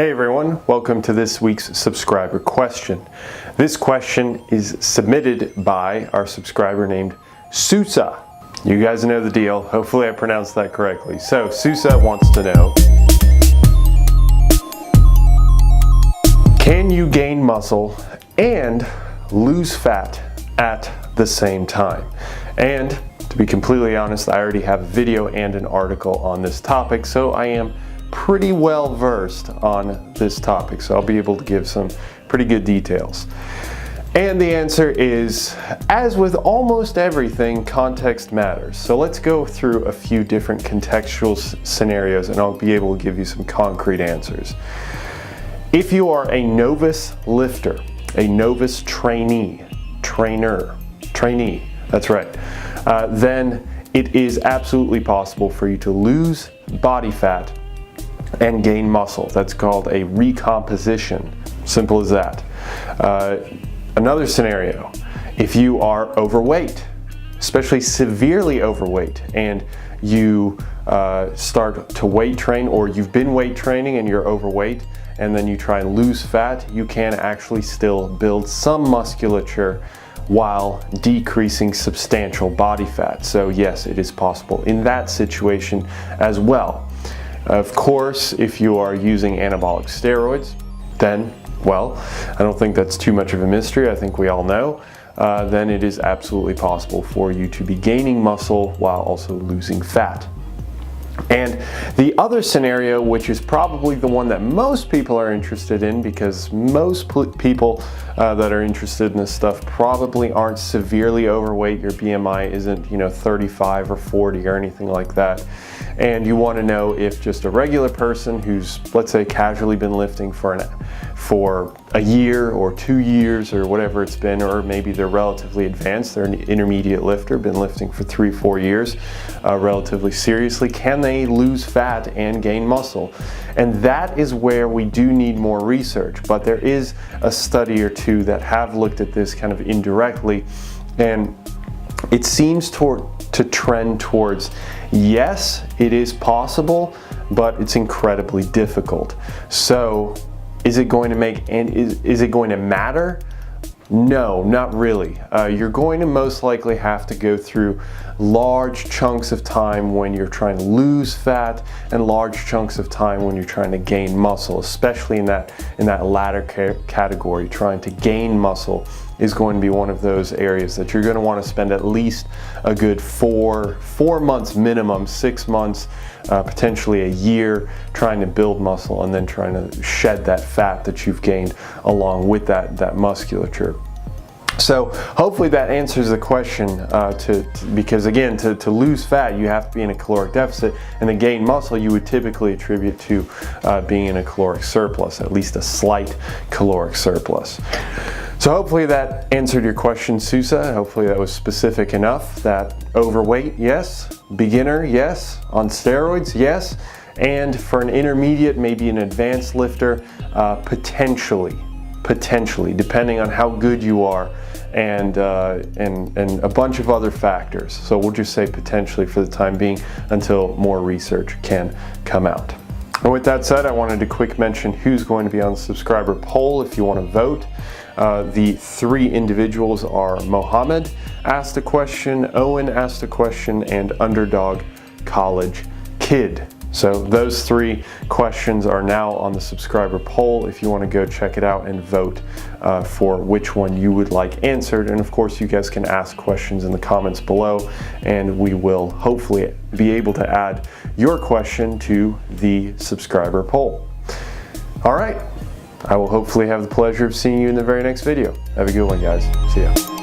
Hey everyone, welcome to this week's subscriber question. This question is submitted by our subscriber named Susa. You guys know the deal. Hopefully I pronounced that correctly. So Susa wants to know, can you gain muscle and lose fat at the same time? And to be completely honest, I already have a video and an article on this topic, so I am pretty well versed on this topic, so I'll be able to give some pretty good details. And the answer is, as with almost everything, context matters. So let's go through a few different contextual scenarios and I'll be able to give you some concrete answers. If you are a novice lifter, a novice trainee, that's right, then it is absolutely possible for you to lose body fat and gain muscle. That's called a recomposition. Simple as that. Another scenario, if you are overweight, especially severely overweight, and you start to weight train, or you've been weight training and you're overweight, and then you try and lose fat, you can actually still build some musculature while decreasing substantial body fat. So yes, it is possible in that situation as well. Of course, if you are using anabolic steroids, then, well, I don't think that's too much of a mystery. I think we all know. Then it is absolutely possible for you to be gaining muscle while also losing fat. And the other scenario, which is probably the one that most people are interested in, because most people that are interested in this stuff probably aren't severely overweight. Your BMI isn't, 35 or 40 or anything like that. And you want to know if just a regular person who's, let's say, casually been lifting for a year or 2 years or whatever it's been, or maybe they're relatively advanced, they're an intermediate lifter, been lifting for 3-4 years relatively seriously, can they lose fat and gain muscle? And that is where we do need more research, but there is a study or two that have looked at this kind of indirectly, and it seems to trend towards, yes, it is possible, but it's incredibly difficult. So is it going to make, and is it going to matter? No, not really. You're going to most likely have to go through large chunks of time when you're trying to lose fat and large chunks of time when you're trying to gain muscle, especially in that latter category. Trying to gain muscle is going to be one of those areas that you're going to want to spend at least a good four months minimum, 6 months, potentially a year, trying to build muscle and then trying to shed that fat that you've gained along with that musculature. So hopefully that answers the question, because again, to lose fat, you have to be in a caloric deficit, and to gain muscle, you would typically attribute to being in a caloric surplus, at least a slight caloric surplus. So hopefully that answered your question, Susa. Hopefully that was specific enough that overweight, yes. Beginner, yes. On steroids, yes. And for an intermediate, maybe an advanced lifter, potentially, depending on how good you are, and a bunch of other factors. So we'll just say potentially for the time being until more research can come out. And with that said, I wanted to quick mention who's going to be on the subscriber poll if you want to vote. The 3 individuals are Mohammed asked a question, Owen asked a question, and Underdog College Kid. So those 3 questions are now on the subscriber poll if you want to go check it out and vote for which one you would like answered. And of course, you guys can ask questions in the comments below, and we will hopefully be able to add your question to the subscriber poll. All right, I will hopefully have the pleasure of seeing you in the very next video. Have a good one, guys. See ya.